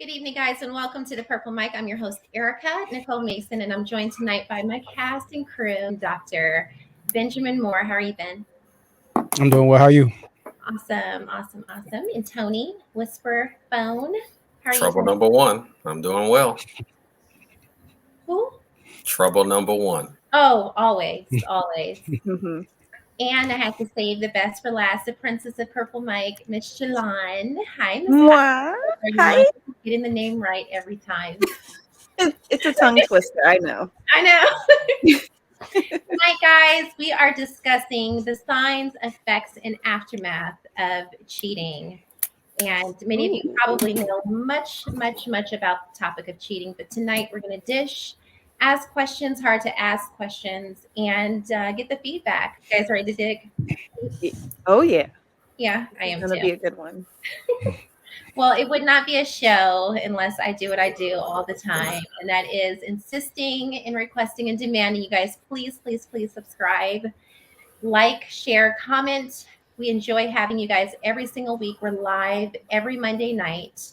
Good evening, guys, and welcome to the Purple Mic. I'm your host, Erica Nichole Mason, and I'm joined tonight by my cast and crew, Dr. Benjamin Moore. How are you, Ben? I'm doing well. How are you? Awesome. And Tony, Whisper Phone. How are Trouble you? number one. I'm doing well. Who? Trouble number one. Oh, always. Mm-hmm. And I have to save the best for last, the Princess of Purple Mic, Miss Jolon. Hi, Miss. Mwah. Hi. Getting the name right every time. It's a tongue twister, I know. Tonight, guys, we are discussing the signs, effects, and aftermath of cheating. And many of you probably know much about the topic of cheating, but tonight we're going to ask questions, hard to ask questions, and get the feedback. You guys ready to dig? Oh, yeah. Yeah, I am It's going to be a good one. Well, it would not be a show unless I do what I do all the time, and that is insisting and requesting and demanding you guys please subscribe, like, share, comment. We enjoy having you guys every single week. We're live every Monday night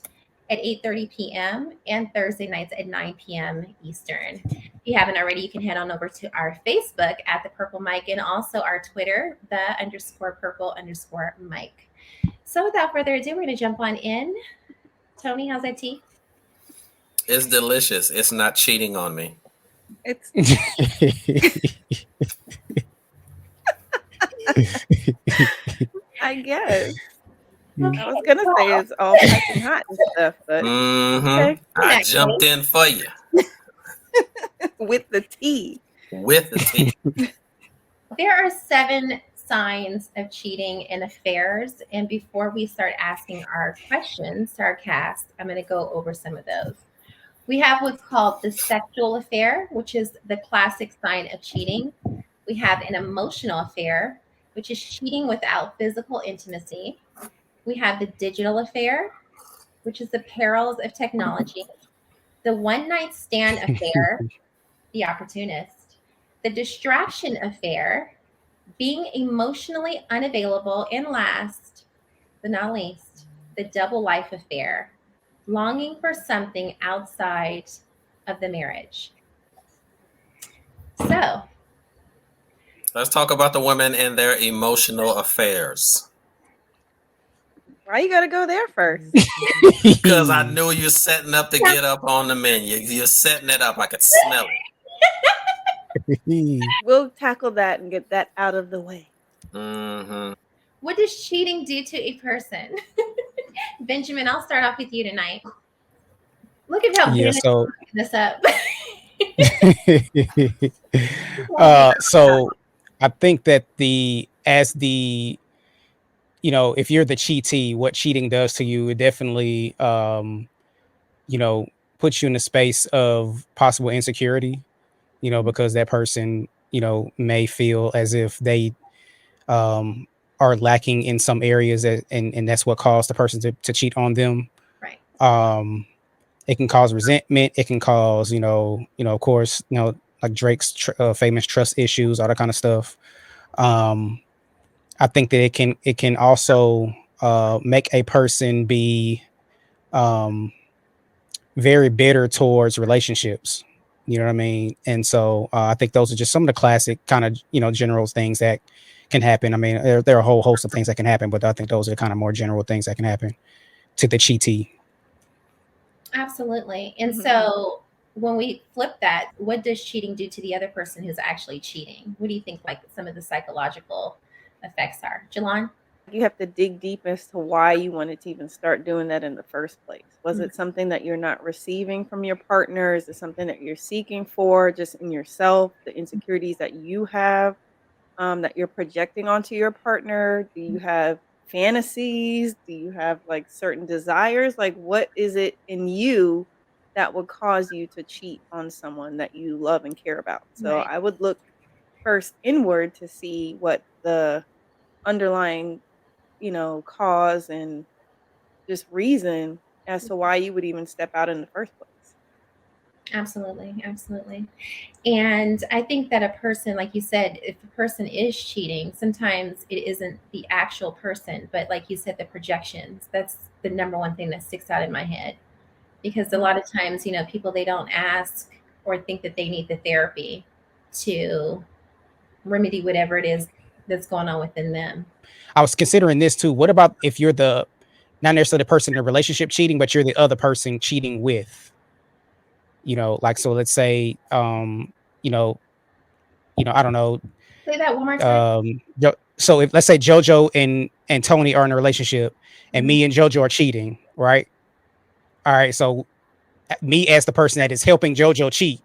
at 8:30 p.m. and Thursday nights at 9 p.m. Eastern. If you haven't already, you can head on over to our Facebook at The Purple Mic and also our Twitter, _purple_mic. So without further ado, we're going to jump on in. Tony, how's that tea? It's delicious. It's not cheating on me. It's I guess. I was going to say it's all piping hot and stuff, but okay. I jumped in for you. With the tea. There are 7 signs of cheating in affairs. And before we start asking our questions to our cast, I'm going to go over some of those. We have what's called the sexual affair, which is the classic sign of cheating. We have an emotional affair, which is cheating without physical intimacy. We have the digital affair, which is the perils of technology. The one-night stand affair, the opportunist. The distraction affair, being emotionally unavailable, and last but not least, the double life affair, longing for something outside of the marriage. So, let's talk about the women and their emotional affairs. Why you got to go there first? Because I knew you're setting up to get up on the menu. You're setting it up. I could smell it. We'll tackle that and get that out of the way. Mm-hmm. What does cheating do to a person? Benjamin, I'll start off with you tonight. Look at how Ben is this up. So I think that if you're the cheatee, what cheating does to you, it definitely, puts you in a space of possible insecurity, because that person, may feel as if they are lacking in some areas and that's what caused the person to cheat on them. Right. It can cause resentment. It can cause, of course, like Drake's famous trust issues, all that kind of stuff. I think that it can also make a person be very bitter towards relationships. You know what I mean? And so I think those are just some of the classic kind of, general things that can happen. I mean, there are a whole host of things that can happen, but I think those are the kind of more general things that can happen to the cheatee. Absolutely. And so when we flip that, what does cheating do to the other person who's actually cheating? What do you think like some of the psychological effects are? Jolon? You have to dig deep as to why you wanted to even start doing that in the first place. Was it something that you're not receiving from your partner? Is it something that you're seeking for just in yourself, the insecurities that you have that you're projecting onto your partner? Do you have fantasies? Do you have like certain desires? Like what is it in you that would cause you to cheat on someone that you love and care about? So Right. I would look first inward to see what the underlying cause and just reason as to why you would even step out in the first place. Absolutely. And I think that a person, like you said, if a person is cheating, sometimes it isn't the actual person, but like you said, the projections. That's the number one thing that sticks out in my head. because a lot of times, people, they don't ask or think that they need the therapy to remedy whatever it is that's going on within them. I was considering this too. What about if you're not necessarily the person in the relationship cheating, but you're the other person cheating with, like, so let's say, I don't know. Say that one more time. So if let's say JoJo and Tony are in a relationship and me and JoJo are cheating, right? All right. So me as the person that is helping JoJo cheat,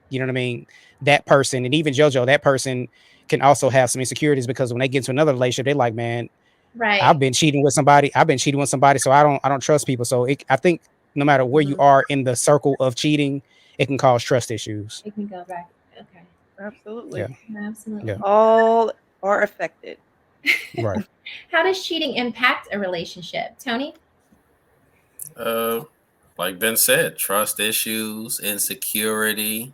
you know what I mean? That person, and even JoJo, that person can also have some insecurities because when they get into another relationship, they're like, man, Right. I've been cheating with somebody, so I don't trust people. So I think no matter where you are in the circle of cheating, it can cause trust issues. It can go back. Okay. Absolutely. Yeah. Absolutely. Yeah. All are affected. Right. How does cheating impact a relationship, Tony? Like Ben said, trust issues, insecurity.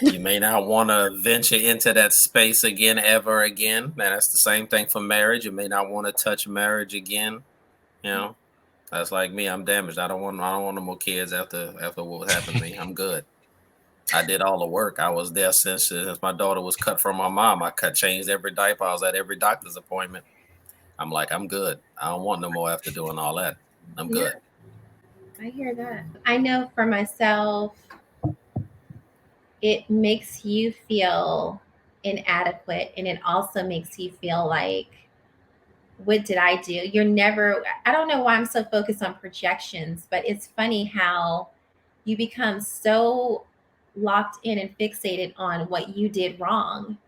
You may not want to venture into that space again, ever again. And that's the same thing for marriage. You may not want to touch marriage again. That's like me. I'm damaged. I don't want no more kids after what happened to me. I'm good. I did all the work. I was there since my daughter was cut from my mom. I changed every diaper. I was at every doctor's appointment. I'm like, I'm good. I don't want no more after doing all that. I'm good. I hear that. I know for myself, it makes you feel inadequate, and it also makes you feel like, what did I do? I don't know why I'm so focused on projections, but it's funny how you become so locked in and fixated on what you did wrong,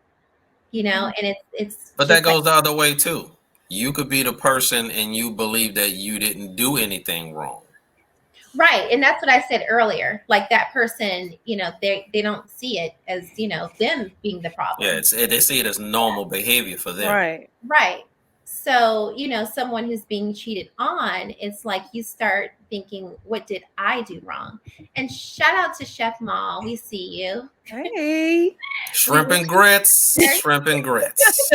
and it's. But that goes the other way too. You could be the person and you believe that you didn't do anything wrong. Right. And that's what I said earlier. Like that person, they don't see it as, them being the problem. Yeah, they see it as normal behavior for them. Right. Right. So, someone who's being cheated on, it's like you start thinking, what did I do wrong? And shout out to Chef Ma. We see you. Hey. Shrimp and grits. Shrimp and grits.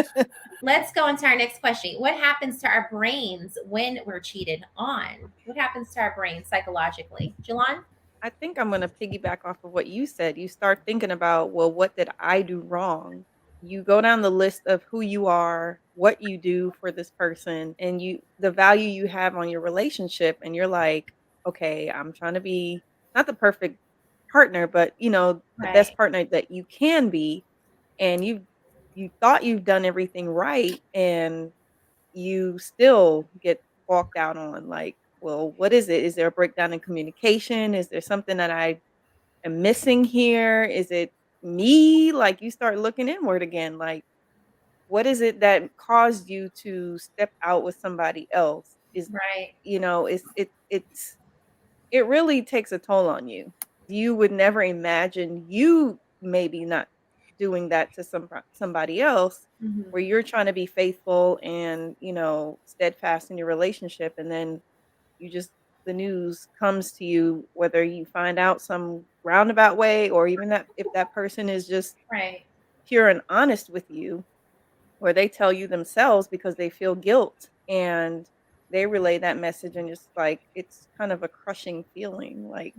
Let's go into our next question. What happens to our brains when we're cheated on? What happens to our brains psychologically? Jolon? I think I'm going to piggyback off of what you said. You start thinking about, well, what did I do wrong? You go down the list of who you are, what you do for this person, and the value you have on your relationship. And you're like, okay, I'm trying to be not the perfect partner, but the best partner that you can be. And you thought you've done everything right, and you still get walked out on. Like, well, what is it? Is there a breakdown in communication? Is there something that I am missing here? Is it me? Like, you start looking inward again. Like, what is it that caused you to step out with somebody else? Is right. It really takes a toll on you. You would never imagine you maybe not doing that to somebody else, where you're trying to be faithful and steadfast in your relationship, and then the news comes to you, whether you find out some roundabout way, or even that if that person is just pure and honest with you, or they tell you themselves because they feel guilt and they relay that message, and just like, it's kind of a crushing feeling. Like,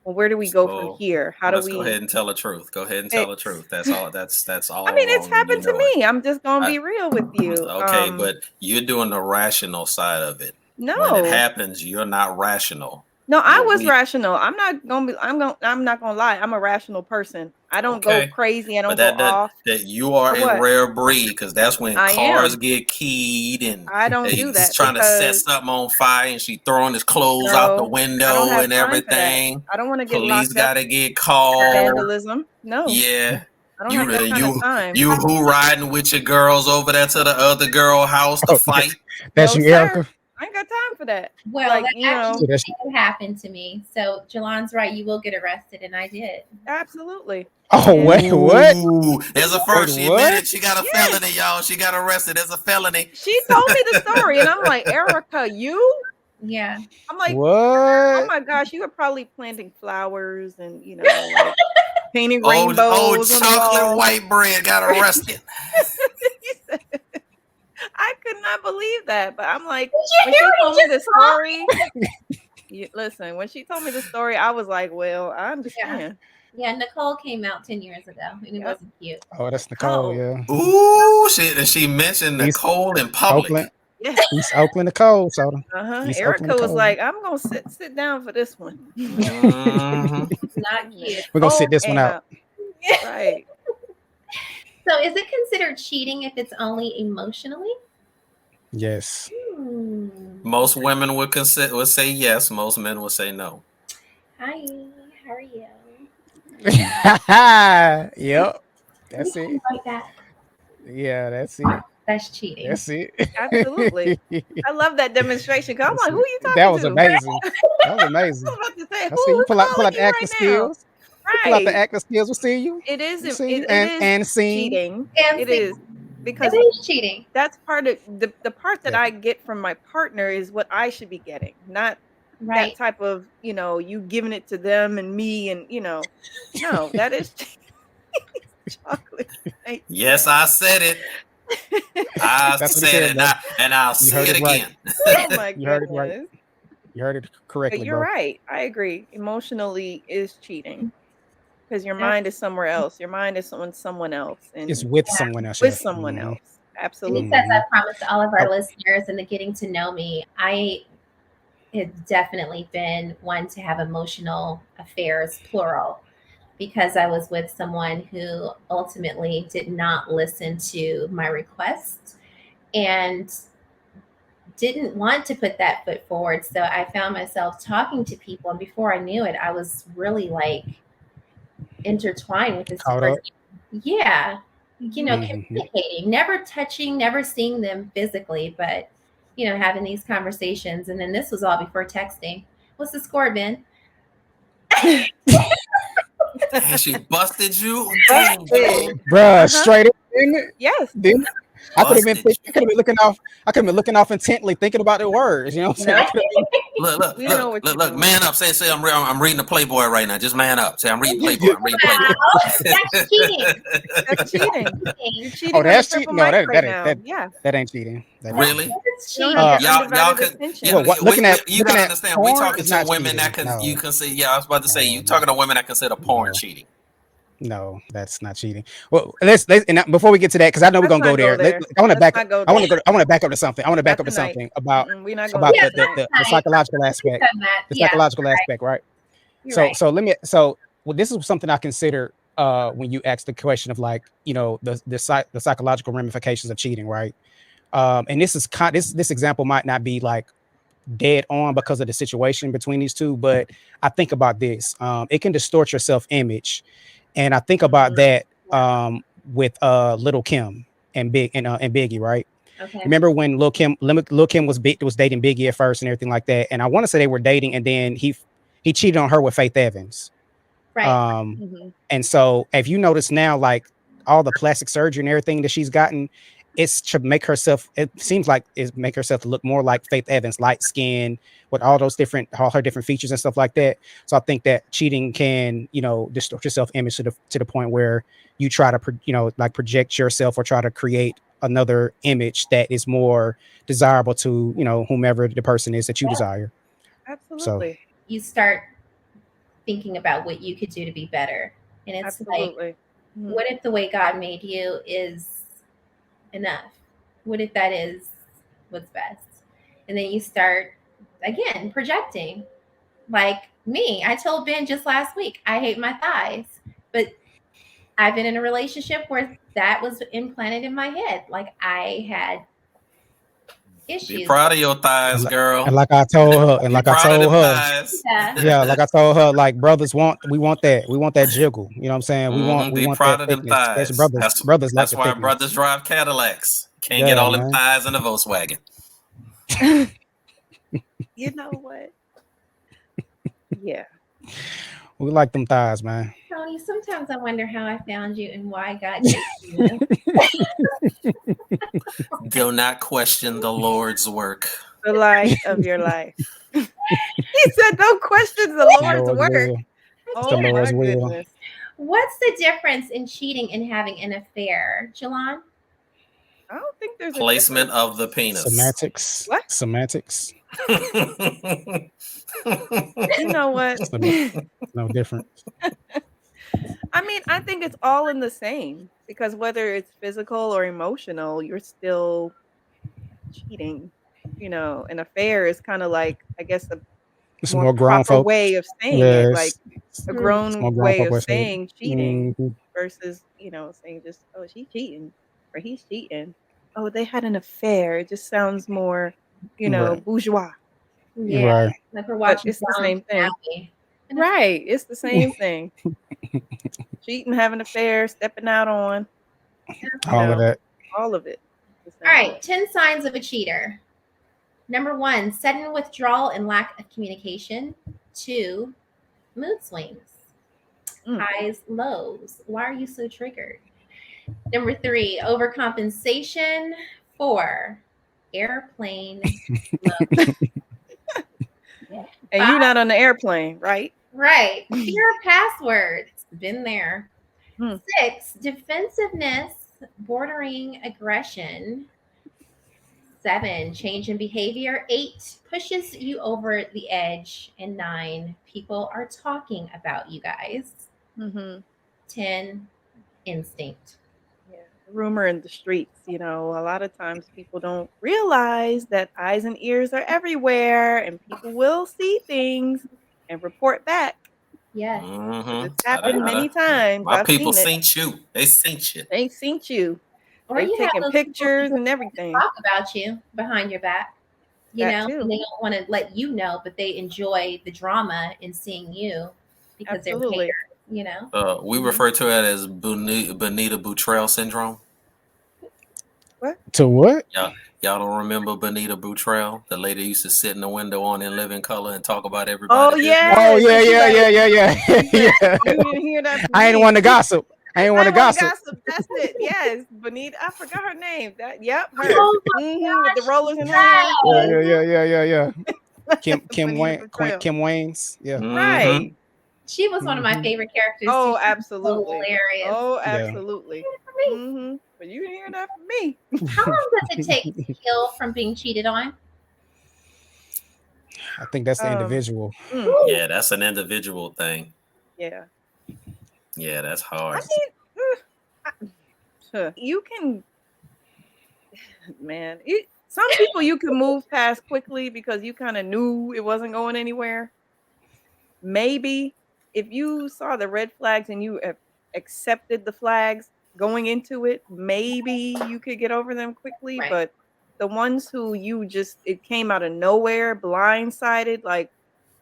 well, where do we go from here? How do we go ahead and tell the truth? Go ahead and tell the truth. That's all. That's all. I mean, it's happened to me. I'm just gonna be real with you. Okay, but you're doing the rational side of it. No, when it happens, you're not rational. No, I was rational. I'm not gonna lie. I'm a rational person. I don't go crazy. I don't go off. That you are a rare breed, because that's when cars get keyed and I don't do that. He's trying to set something on fire and she throwing his clothes out the window and everything. I don't want to get police gotta get called. Vandalism. No. Yeah. I don't have that kind of time. You who riding with your girls over there to the other girl house to fight? That's you, Erica. I ain't got time for that. Well, like, that actually did happen to me. So Jalon's right. You will get arrested, and I did. Absolutely. Oh, wait, what? There's a first. She admitted she got a felony, y'all. She got arrested. There's a felony. She told me the story, and I'm like, Erica, you? Yeah. I'm like, what? Oh my gosh, you were probably planting flowers and like painting rainbows. Old chocolate white bread got arrested. I could not believe that. But I'm like, Did when you she hear told me me the just talk? story, listen, when she told me the story, I was like, well, I understand. Yeah, Nicole came out 10 years ago, and it Yep. wasn't cute. Oh, that's Nicole. Oh. Yeah. Ooh, she mentioned East Nicole in public. Oakland, Yeah. East Oakland Nicole. So East Erica Oakland was Nicole. like, I'm gonna sit down for this one. Mhm. Not cute. We're gonna sit Nicole this one came out. Right. So, is it considered cheating if it's only emotionally? Yes. Most women would say yes. Most men would say no. Hi, how are you? Yep. That's We it. like that. Yeah, that's it. That's cheating. That's it. Absolutely. I love that demonstration. Cause I'm That's like, it. who you talking That was to? amazing. That was I amazing. was about to say, I see you who's pull out calling the you acting right now? skills. Pull out the Right. acting skills. We see you. It is. We see you. It is And scene. cheating. And It see, is because it is cheating. that's part of the part that Yeah. I get from my partner is what I should be getting, not Right. that type of you giving it to them and me and no, that is chocolate. Yes, I said it. I That's what he said said, it, bro. and I'll You say heard it it right. again. Oh my You heard it right. goodness. You heard it But correctly, you're bro. right. I agree. Emotionally is cheating because your Yeah. mind is somewhere else. Your mind is on someone else It's and with someone else. with Chef. someone else. And Absolutely. because I promised all of our Oh. listeners and the getting to know me, I have definitely been one to have emotional affairs, plural, because I was with someone who ultimately did not listen to my requests and didn't want to put that foot forward. So I found myself talking to people, and before I knew it, I was really like intertwined with this Caught person. up. Yeah, Mhm. communicating, never touching, never seeing them physically, but having these conversations. And then this was all before texting. What's the score, Ben? And she busted you. Busted. Dang, Bruh, straight in. Yes. Didn't I could have been busted. I could have been looking off. I could have been looking off intently, thinking about the words. You know what I'm saying? I No. could have been, Look, We know what you're doing. man up. Say, I'm reading the Playboy right now. Just man up. Say, I'm reading Playboy. I'm reading Playboy. That's cheating. That's cheating. You're cheating oh, on that's the cheating. purple No, mic that right ain't now. that, Yeah. that ain't cheating. That ain't Really? That's You don't cheating. have your Y'all undivided can. attention. Yeah, Well, looking at you gotta understand. We porn talking is to not women that cheating. can. No. You can say. Yeah, I was about to say. You No. talking to women that consider porn No. cheating. No, that's not cheating. Well, let's and before we get to that, because I know we're Let's gonna go not go there. there. I want to Let's back. not go I want to there. go. I want to back up to something. I want to back Not up to tonight. something about We're not about going there the tonight. psychological aspect. The Yeah, psychological aspect, right? you're So right. so let me well, this is something I consider when you ask the question of like the psychological ramifications of cheating, right? And this is this example might not be like dead on because of the situation between these two, but I think about this. It can distort your self-image, and I think about that with Little Kim and Biggie, right? Okay. Remember when Lil Kim was dating Biggie at first and everything like that, and I want to say they were dating, and then he cheated on her with Faith Evans. Right. And so if you notice now, like all the plastic surgery and everything that she's gotten, it's to make herself, it seems like it's make herself look more like Faith Evans, light skin with all her different features and stuff like that. So I think that cheating can, distort your self-image to the point where you try to, like project yourself or try to create another image that is more desirable to, whomever the person is that you desire. Absolutely. So You start thinking about what you could do to be better. And it's Absolutely. like, what if the way God made you is enough? What if that is what's best? And then you start, again, projecting. Like me, I told Ben just last week, I hate my thighs. But I've been in a relationship where that was implanted in my head. Like I had issues. Be proud of your thighs, girl. And like I told her, Be proud of them thighs. yeah, like I told her, like brothers we want that jiggle. You know what I'm saying? We want proud that of them thickness. thighs. Brothers like That's the why thickness. brothers drive Cadillacs. Can't Yeah, get all them man. thighs in the Volkswagen. You know what? Yeah. We like them thighs, man. Tony, sometimes I wonder how I found you and why God gave you. Do not question the Lord's work. The light of your life. He said, "Don't question the Lord's work." Will. Oh the my Lord's will. goodness. What's the difference in cheating and having an affair, Jolon? I don't think there's Placement a of the penis. Semantics. What? Semantics. You know what? No difference. I mean, I think it's all in the same because whether it's physical or emotional, you're still cheating. An affair is kind of like, I guess, a It's more more grown proper folks. way of saying it, like Yes. a It's more grown grown way folk of way to say it. saying cheating Mhm. versus, saying just, oh, she's cheating or he's cheating. Oh, they had an affair. It just sounds more, Right. bourgeois, Yeah, Right. like we're but watching it's the Downton same thing. Abbey. Right. It's the same thing. Cheating, having an affair, stepping out on, All of that. all of it. The All same. right, 10 signs of a cheater. Number 1, sudden withdrawal and lack of communication. 2, mood swings. Mm. Highs, lows. Why are you so triggered? Number 3, overcompensation. 4, airplane mode. Yeah. And you're not on the airplane, right? Right. Fear of passwords. Been there. Hmm. 6, defensiveness bordering aggression. 7, change in behavior. 8, pushes you over the edge. And 9, people are talking about you guys. Mm-hmm. 10, instinct. Yeah. Rumor in the streets, a lot of times people don't realize that eyes and ears are everywhere and people will see things and report back. Yes. It's happened many times. My I've people seen it. seen you. They seen you. They seen you. Or They've you have taken those pictures people and who everything. talk about you behind your back, That and too. they don't want to let you know, but they enjoy the drama in seeing you because Absolutely. they're haters. We refer to it as Bonita Boutrelle syndrome. What? To what? Y'all don't remember Bonita Boutrelle, the lady who used to sit in the window on In Living Color and talk about everybody? Oh, business? yeah. Oh yeah, yeah. You didn't hear that from I ain't me. want to gossip. I ain't want to gossip. That's it. Yes, Bonita. I forgot her name. Yep, her. Oh With the rollers in her my hair. Yeah. Kim Bonita Boutrelle. Kim Wayne's. Yeah. Right. She was one of my Mhm. favorite characters. Oh, She was so absolutely. hilarious. Oh, Yeah. absolutely. But you didn't hear that from me. How long does it take to heal from being cheated on? I think that's the individual. Yeah, that's an individual thing. Yeah. Yeah, that's hard. I mean, you can, man. Some people you can move past quickly because you kind of knew it wasn't going anywhere. Maybe if you saw the red flags and you accepted the flags going into it, maybe you could get over them quickly. Right. But the ones who it came out of nowhere, blindsided, like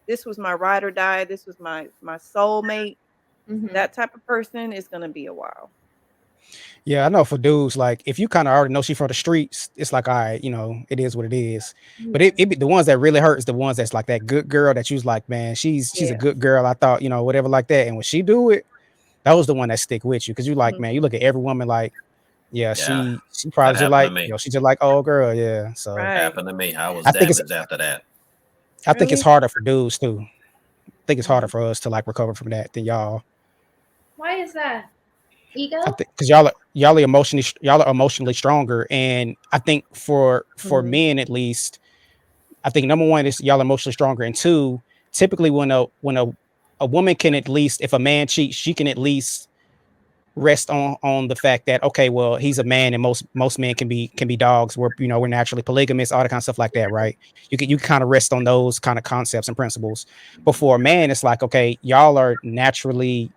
this was my ride or die, this was my soulmate, that type of person is gonna be a while. Yeah, I know for dudes, like if you kind of already know she from the streets, it's like, all right, it is what it is. But it be the ones that really hurt is the ones that's like that good girl that you was like, man, she's a good girl. I thought, whatever like that. And when she do it, that was the one that stick with you. Cause you like, man, you look at every woman like, yeah, she probably just like, she just like, oh girl, yeah. So Right. happened to me. I was I think damaged after that. I think it's harder for dudes too. I think it's harder for us to like recover from that than y'all. Why is that? Ego? I think because y'all are emotionally stronger, and I think for men at least, I think number one is y'all are emotionally stronger, and two, typically when a woman can at least, if a man cheats, she can at least rest on the fact that, okay, well, he's a man, and most men can be dogs. We're naturally polygamous, all that kind of stuff like that, right? You can kind of rest on those kind of concepts and principles. But for a man, it's like, okay, y'all are naturally,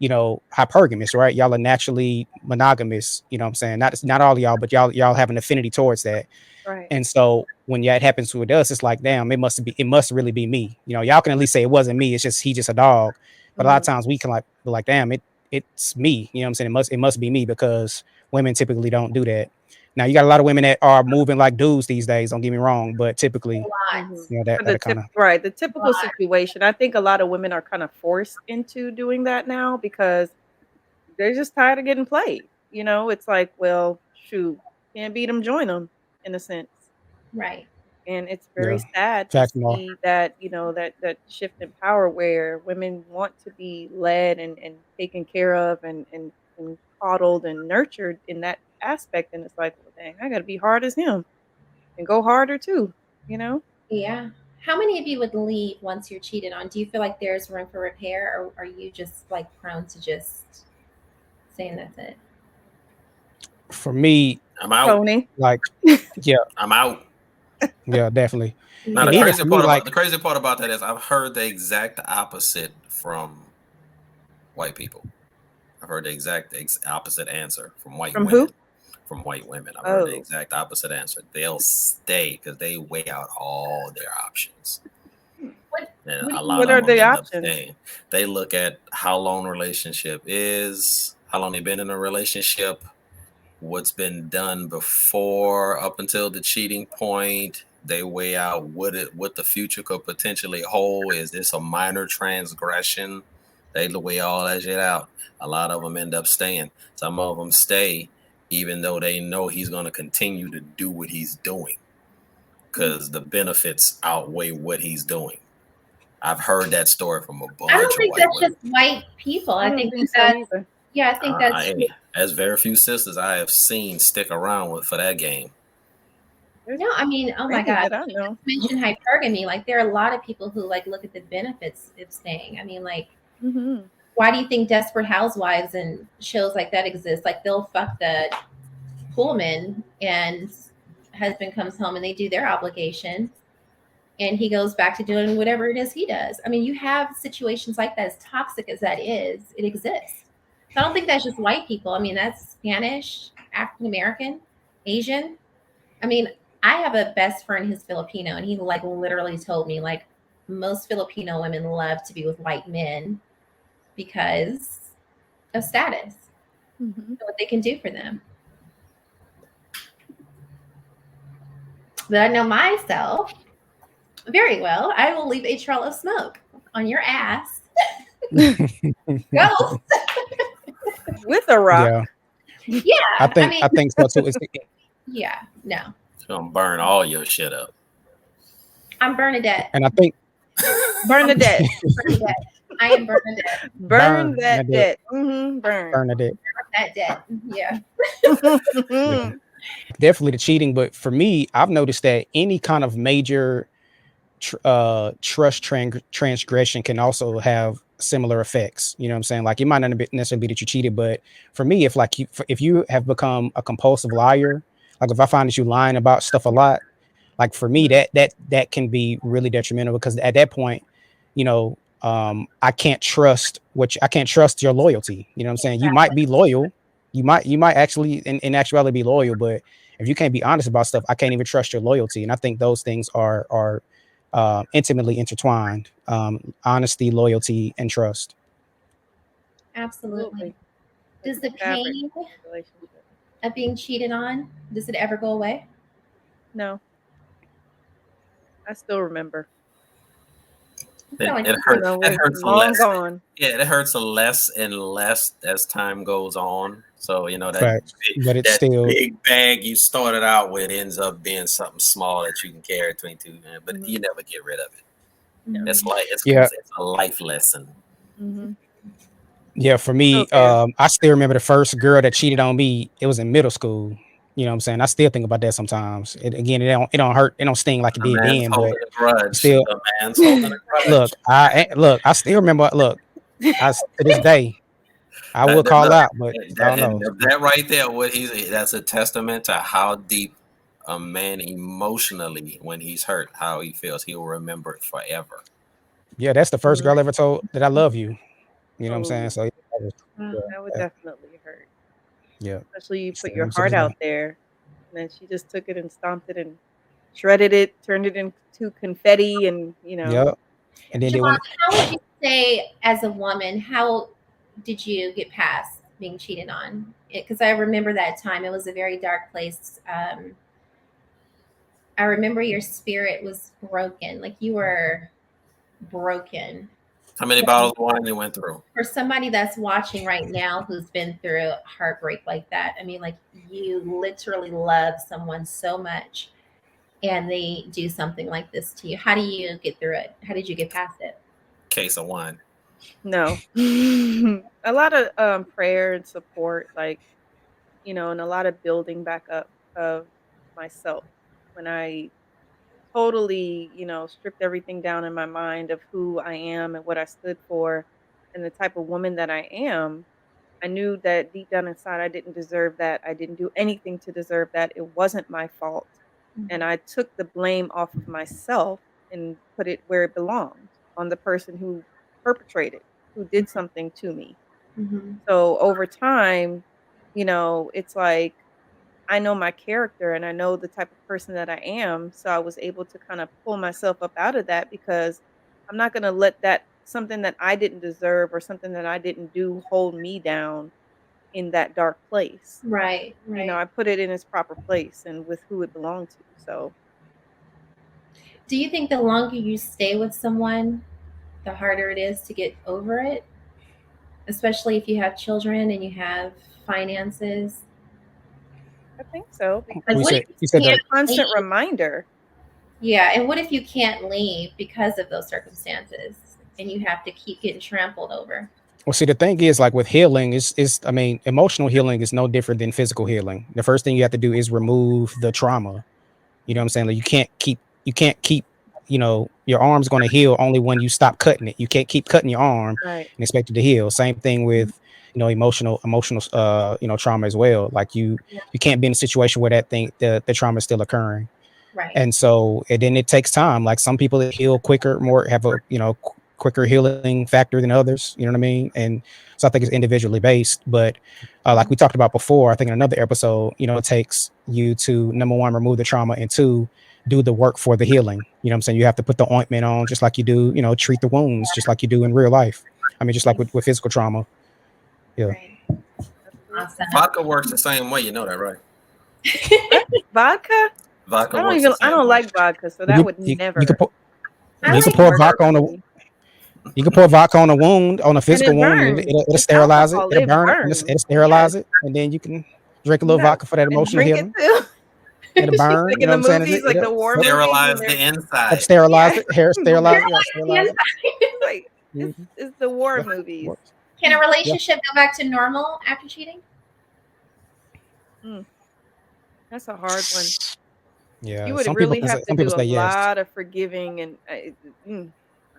hypergamous, right? Y'all are naturally monogamous. You know what I'm saying? Not all of y'all, but y'all have an affinity towards that. Right. And so when that happens with us, it's like, damn, it must really be me. Y'all can at least say it wasn't me. It's just he just a dog. But a lot of times we can be like, damn, it's me. You know what I'm saying? It must be me, because women typically don't do that. Now you got a lot of women that are moving like dudes these days. Don't get me wrong, but typically, that kind of right. The typical situation. I think a lot of women are kind of forced into doing that now because they're just tired of getting played. It's like, well, shoot, can't beat them, join them, in a sense. Right. And it's very sad to see that, that shift in power where women want to be led and taken care of and coddled and nurtured in that aspect, and it's like, well, dang, I got to be hard as him and go harder too, you know? Yeah. How many of you would leave once you're cheated on? Do you feel like there's room for repair, or are you just like prone to just saying that's it? For me, I'm out. Tony. like, yeah, I'm out. yeah, definitely. Now And the even crazy for me, part about like, the crazy part about that is I've heard the exact opposite from white people. I've heard the exact opposite answer from white From women. who? From white women, I've heard the Oh. exact opposite answer. They'll stay because they weigh out all their options. What, And what a do lot What of are them the end up options? staying. They look at how long the relationship is, how long they've been in a relationship, what's been done before up until the cheating point. They weigh out what the future could potentially hold. Is this a minor transgression? They weigh all that shit out. A lot of them end up staying. Some of them stay even though they know he's going to continue to do what he's doing because the benefits outweigh what he's doing. I've heard that story from a I don't bunch of think white that's women. just white people. I I don't think think so that's, either. yeah, I think that's As very few sisters I have seen stick around for that game. no. I mean, oh my Many God, that I know. mention hypergamy. Like there are a lot of people who like look at the benefits of staying. I mean, like, Mm-hmm. why do you think Desperate Housewives and shows like that exist? Like they'll fuck the Pullman and husband comes home and they do their obligation and he goes back to doing whatever it is he does. I mean, you have situations like that, as toxic as that is, it exists. So I don't think that's just white people. I mean, that's Spanish, African American, Asian. I mean, I have a best friend who's Filipino, and he like literally told me like most Filipino women love to be with white men because of status, Mm-hmm. what they can do for them. But I know myself very well. I will leave a trail of smoke on your ass. Ghost. With a rock. yeah, Yeah. I mean, think so too. yeah, no. It's gonna burn all your shit up. I'm Bernadette. And I think Bernadette. Bernadette. I am Bernadette. Burn that Bernadette. debt. Mm-hmm. Burn. Bernadette. That debt. Yeah. Yeah. Definitely the cheating, but for me, I've noticed that any kind of major trust transgression can also have similar effects. You know what I'm saying? Like it might not necessarily be that you cheated, but for me, if you have become a compulsive liar, like if I find that you lying about stuff a lot, like for me, that can be really detrimental because at that point, you know, I can't trust I can't trust your loyalty. You know what I'm saying? You might be loyal. You might actually in actuality be loyal, but if you can't be honest about stuff, I can't even trust your loyalty. And I think those things are intimately intertwined. Honesty, loyalty, and trust. Absolutely. Does The the fabric pain of the relationship. of being cheated on, does it ever go away? No. I still remember. It Like, hurts. You know, It we're hurts long less. gone. Yeah, it hurts less and less as time goes on. So you know Facts. But it's still big bag you started out with ends up being something small that you can carry between two. But you never get rid of it. mhm. It's like it's yeah. a life lesson. Mm-hmm. Yeah, for me, Okay. I still remember the first girl that cheated on me. It was in middle school. You know what I'm saying? I still think about that sometimes. It don't hurt. It don't sting like it A did man's then, holding but a grudge. still A man's holding a grudge. I still remember. Look, to this day, I will call Look, out, but I don't know. that right there, that's a testament to how deep a man emotionally, when he's hurt, how he feels. He will remember it forever. Yeah, that's the first girl I ever told that I love you. You know what I'm saying? Oh, So that would definitely hurt. yeah. Especially you put Still your to heart this out day. there. And then she just took it and stomped it and shredded it, turned it into confetti and, Yep. And then they Javon, went. how would you say, as a woman, how did you get past being cheated on? Because I remember that time. It was a very dark place. I remember your spirit was broken. Like you were broken. How many bottles of wine you went through? For somebody that's watching right now who's been through heartbreak like that, I mean, like you literally love someone so much and they do something like this to you. How do you get through it? How did you get past it? Case of wine. No. A lot of prayer and support, like, and a lot of building back up of myself when I totally, stripped everything down in my mind of who I am and what I stood for and the type of woman that I am. I knew that deep down inside I didn't deserve that. I didn't do anything to deserve that. It wasn't my fault. And I took the blame off of myself and put it where it belonged, on the person who perpetrated, who did something to me. Mhm. So over time, it's like I know my character and I know the type of person that I am. So I was able to kind of pull myself up out of that because I'm not going to let that something that I didn't deserve or something that I didn't do hold me down in that dark place. Right, right. I put it in its proper place and with who it belonged to. So Do you think the longer you stay with someone, the harder it is to get over it? Especially if you have children and you have finances? I think so Like, because We what it's if said you you said can't the a constant leave? reminder. Yeah, and what if you can't leave because of those circumstances and you have to keep getting trampled over? well, see, the thing is, like with healing, is I mean, emotional healing is no different than physical healing. The first thing you have to do is remove the trauma. You know what I'm saying? Like you can't keep, your arm's going to heal only when you stop cutting it. You can't keep cutting your arm Right. and expect it to heal. Same thing with, emotional, trauma as well. Like Yeah. you can't be in a situation where the trauma is still occurring. Right. And so, and then it takes time. Like some people that heal quicker, have a, quicker healing factor than others. You know what I mean? And so I think it's individually based. But like we talked about before, I think in another episode, it takes you to, number one, remove the trauma, and two, do the work for the healing. You know what I'm saying? You have to put the ointment on just like you do, treat the wounds just like you do in real life. I mean, just like with physical trauma. Yeah. Right. Absolutely. Awesome. Vodka works the same way. You know that, right? What? Vodka? Vodka works the I same don't way. like vodka, so that You, would you could never. put, It I you could like doesn't pour work vodka on for a, me. you can pour vodka on a wound, on a And physical it wound, and burns. it'll It's sterilize it. alcohol. It'll It burn it, and burns. it'll Yes. sterilize it, and then you can drink a little Yes. vodka for that And emotional drink it healing. too. It'll burn. Like You in know what the I'm saying? movies, like the war It'll movies when Sterilize they're the inside. sterilize yeah. it. Hair sterilize it. Yeah, sterilize Yes. it. It's like Mhm. it's the war Yeah, movies. works. Can a Yeah, relationship go back to normal after cheating? Mm, that's a hard one. You yeah. would Some people really can say, have to some people do a say yes. lot of forgiving and I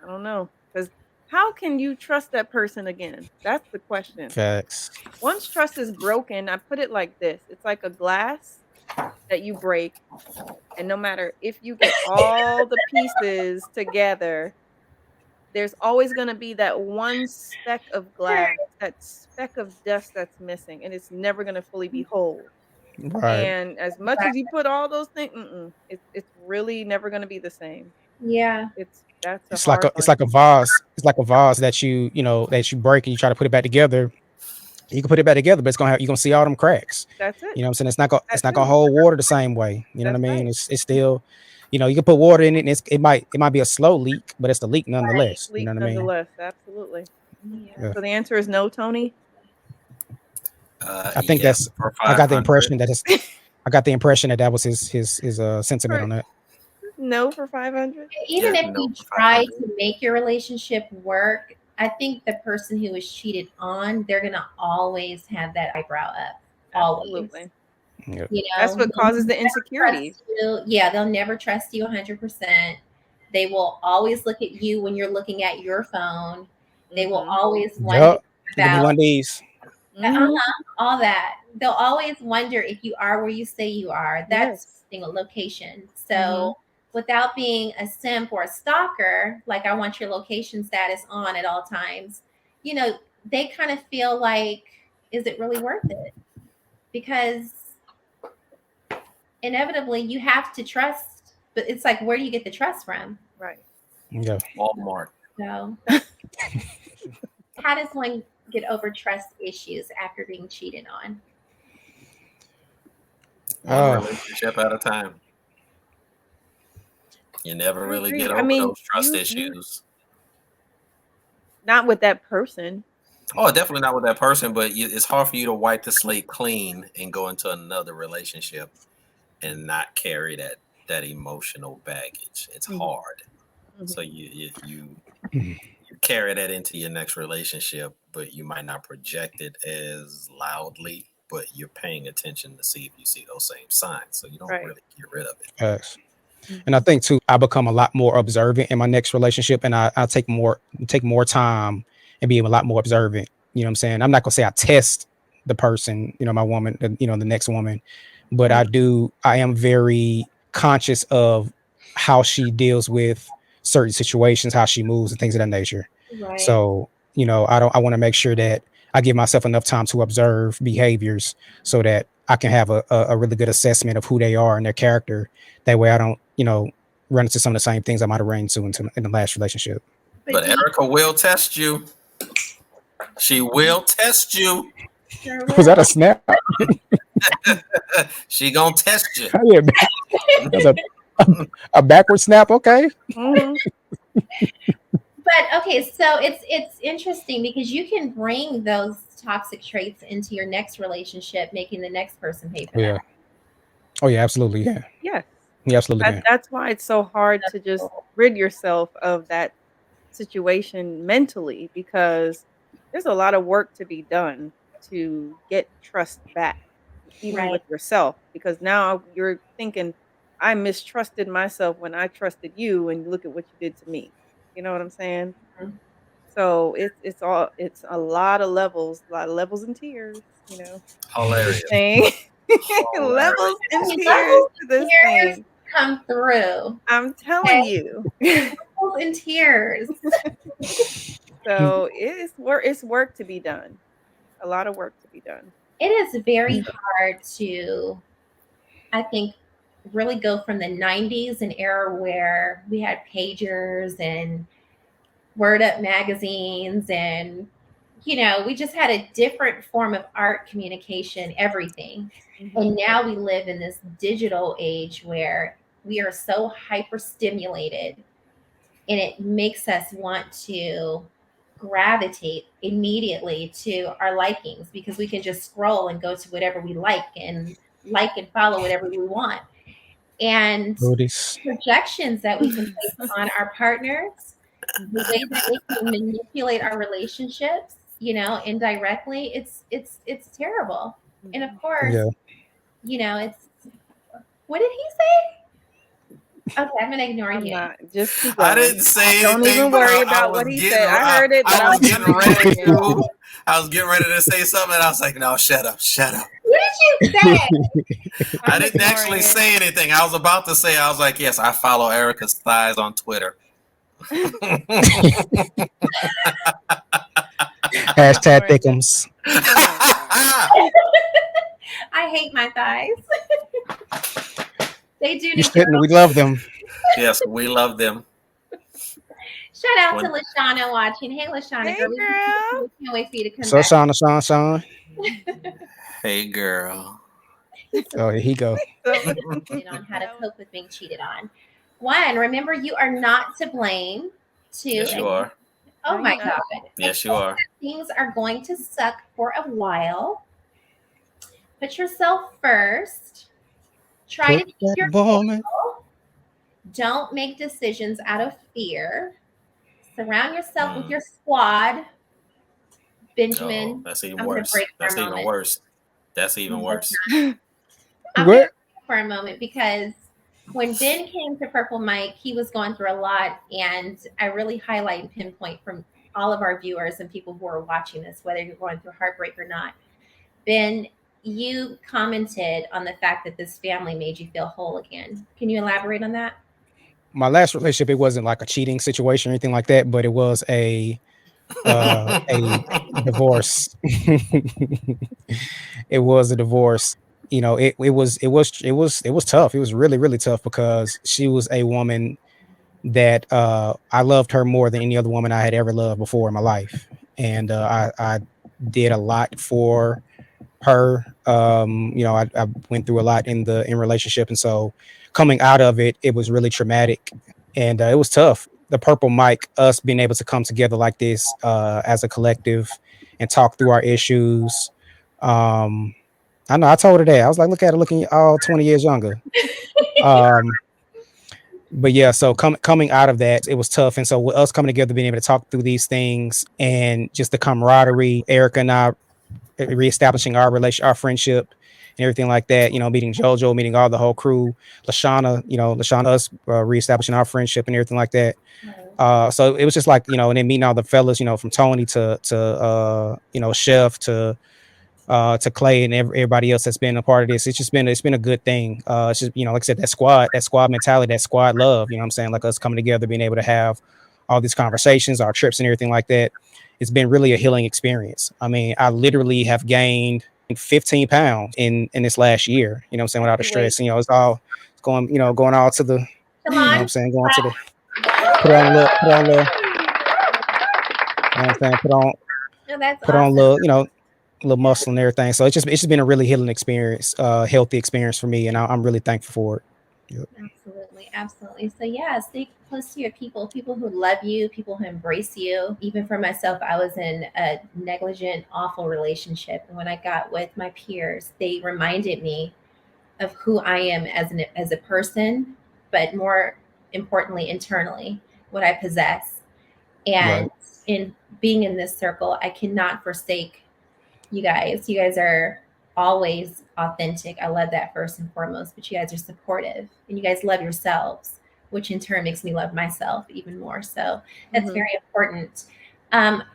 don't know, because how can you trust that person again? That's the question. Facts. Once trust is broken, I put it like this: it's like a glass that you break, and no matter if you get all the pieces together, there's always going to be that one speck of glass, that speck of dust that's missing, and it's never going to fully be whole. Right. And as much as you put all those things, it's really never going to be the same. Yeah. That's a It's like hard a it's one. like a vase. It's like a vase that that you break and you try to put it back together. You can put it back together, but you're gonna see all them cracks. That's it. You know what I'm saying? It's That not gonna too. hold water the same way. You know what I That's mean? right. It's still, you can put water in it and it might be a slow leak, but it's the leak Right. nonetheless. You know Leak what I mean? nonetheless. Absolutely. Yeah. Yeah. So the answer is no, Tony. I think Yeah, that's for I got the 500. impression that that was his sentiment For on that. no for 500. Even Yeah, if no you for try 500. to make your relationship work, I think the person who is cheated on, they're gonna always have that eyebrow up. Always. Absolutely. Yeah. That's what They'll causes the never insecurities. trust you. Yeah, they'll never trust you 100%. They will always look at you when you're looking at your phone. They will Mhm. always wonder Yup. It's gonna be about one of these. Mhm. all that. They'll always wonder if you are where you say you are. That's Yes. single location. Mhm. So without being a simp or a stalker, like I want your location status on at all times, they kind of feel like, is it really worth it? Because inevitably you have to trust, but it's like, where do you get the trust from? Right. Yeah. Walmart. So how does one get over trust issues after being cheated on? One Uh relationship at a time. You never I really agree. get I over mean, those trust you issues. not with that person. Oh, definitely not with that person, but it's hard for you to wipe the slate clean and go into another relationship and not carry that emotional baggage. It's Mhm. hard. So you carry that into your next relationship, but you might not project it as loudly, but you're paying attention to see if you see those same signs. So you don't really get rid of it. Yes. And I think too, I become a lot more observant in my next relationship, and I take more time and be a lot more observant. You know what I'm saying? I'm not gonna say I test the person, my woman, the next woman, but I am very conscious of how she deals with certain situations, how she moves and things of that nature. Right. So, I want to make sure that I give myself enough time to observe behaviors so that I can have a really good assessment of who they are and their character. That way I don't, run into some of the same things I might have run into in the last relationship. But Erica will test you. She will test you. Sure Was that a snap? She gonna test you. Yeah, that's a backward snap. Okay. But okay, so it's interesting because you can bring those toxic traits into your next relationship, making the next person pay for that. Oh yeah, absolutely. Yeah. Yes. Yeah, absolutely. That's why it's so hard to just rid yourself of that situation mentally, because there's a lot of work to be done to get trust back, even with yourself, because now you're thinking, I mistrusted myself when I trusted you, and look at what you did to me. You know what I'm saying? Mhm. So it's a lot of levels and tears, Hilarious. levels and tears to this thing. Come through. I'm telling you. Levels and tears. So it's work to be done. A lot of work to be done. It is very hard to, I think, really go from the 90s, an era where we had pagers and word up magazines, and we just had a different form of art, communication, everything. And now we live in this digital age where we are so hyper stimulated, and it makes us want to gravitate immediately to our likings, because we can just scroll and go to whatever we like and follow whatever we want. And projections that we can place on our partners, the way that it can manipulate our relationships, indirectly, it's terrible. And of course, it's, what did he say? Okay, I'm gonna ignore you. Just keep going. I didn't say anything. Don't even worry about what he said. I heard it, but I was getting ready to. I was getting ready to say something, and I was like, "No, shut up." What did you say? I didn't actually say anything. I was about to say, I was like, "Yes, I follow Erica's thighs on Twitter." Hashtag thickums. I hate my thighs. They do. We love them. Yes, we love them. Shout out to Lashana watching. Hey, Lashana. Hey, girl. Can't wait for you to come so back. Sean. Hey, girl. Oh, here he go. On how to cope with being cheated on. One, remember, you are not to blame. Two, yes, you are. Oh my God. Yes, you are. Things are going to suck for a while. Put yourself first. Try to keep your cool. Don't make decisions out of fear. Surround yourself with your squad. Benjamin. That's even worse. That's even worse. That's even worse. I'm going to for a moment, because when Ben came to Purple Mic, he was going through a lot, and I really highlight and pinpoint from all of our viewers and people who are watching this, whether you're going through heartbreak or not. Ben, you commented on the fact that this family made you feel whole again. Can you elaborate on that? My last relationship, it wasn't like a cheating situation or anything like that, but it was a divorce. It was a divorce. It was tough. It was really, really tough, because she was a woman that I loved her more than any other woman I had ever loved before in my life. And I did a lot for her. I went through a lot in relationship, and so coming out of it, it was really traumatic, and it was tough. The Purple Mic, us being able to come together like this as a collective and talk through our issues. I know I told her that. I was like, look at her looking all 20 years younger. but yeah, so coming out of that, it was tough. And so with us coming together, being able to talk through these things and just the camaraderie, Erica and I reestablishing our our friendship and everything like that, meeting JoJo, meeting all the whole crew, Lashana, us reestablishing our friendship and everything like that. So it was just like, and then meeting all the fellas, from Tony to Chef to Clay and everybody else that's been a part of this. It's been a good thing. It's just, like I said, that squad mentality, that squad love, what I'm saying? Like us coming together, being able to have all these conversations, our trips and everything like that. It's been really a healing experience. I mean, I literally have gained 15 pounds in this last year, what I'm saying, without the stress. It's all going all to the, what I'm saying, going to the put on the, I'm saying, put on awesome. little muscle and everything. So it's just been a really healing experience, healthy experience for me, and I'm really thankful for it. Yep. Absolutely. So yeah, stay close to your people who love you, people who embrace you. Even for myself, I was in a negligent, awful relationship, and when I got with my peers, they reminded me of who I am as a person, but more importantly, internally, what I possess. And in being in this circle, I cannot forsake you guys. You guys are always authentic. I love that first and foremost, but you guys are supportive and you guys love yourselves, which in turn makes me love myself even more. So that's very important.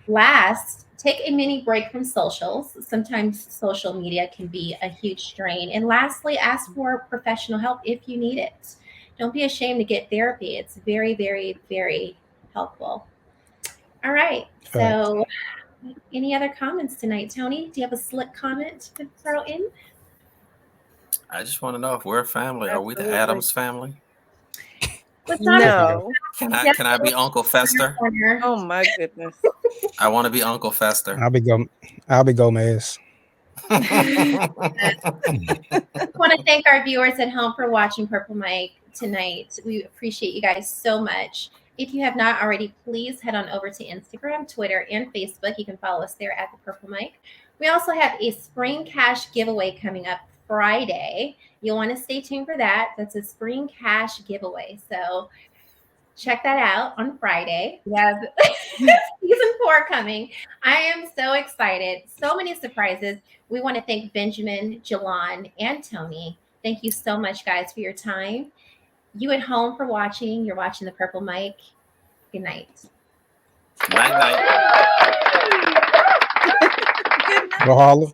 Last, take a mini break from socials. Sometimes social media can be a huge strain. And lastly, ask for professional help if you need it. Don't be ashamed to get therapy. It's very, very, very helpful. All right. So any other comments tonight, Tony? Do you have a slick comment to throw in? I just want to know if we're a family. Absolutely. Are we the Addams family? No. Can I be Uncle Fester? Oh my goodness. I want to be Uncle Fester. I'll be Gomez. I want to thank our viewers at home for watching Purple Mic tonight. We appreciate you guys so much. If you have not already, please head on over to Instagram, Twitter, and Facebook. You can follow us there at the Purple Mic. We also have a spring cash giveaway coming up Friday. You'll want to stay tuned for that. That's a spring cash giveaway. So check that out on Friday. We have season 4 coming. I am so excited. So many surprises. We want to thank Benjamin, Jolon, and Tony. Thank you so much, guys, for your time. You at home for watching. You're watching the Purple Mic. Good night. Night. Go holla.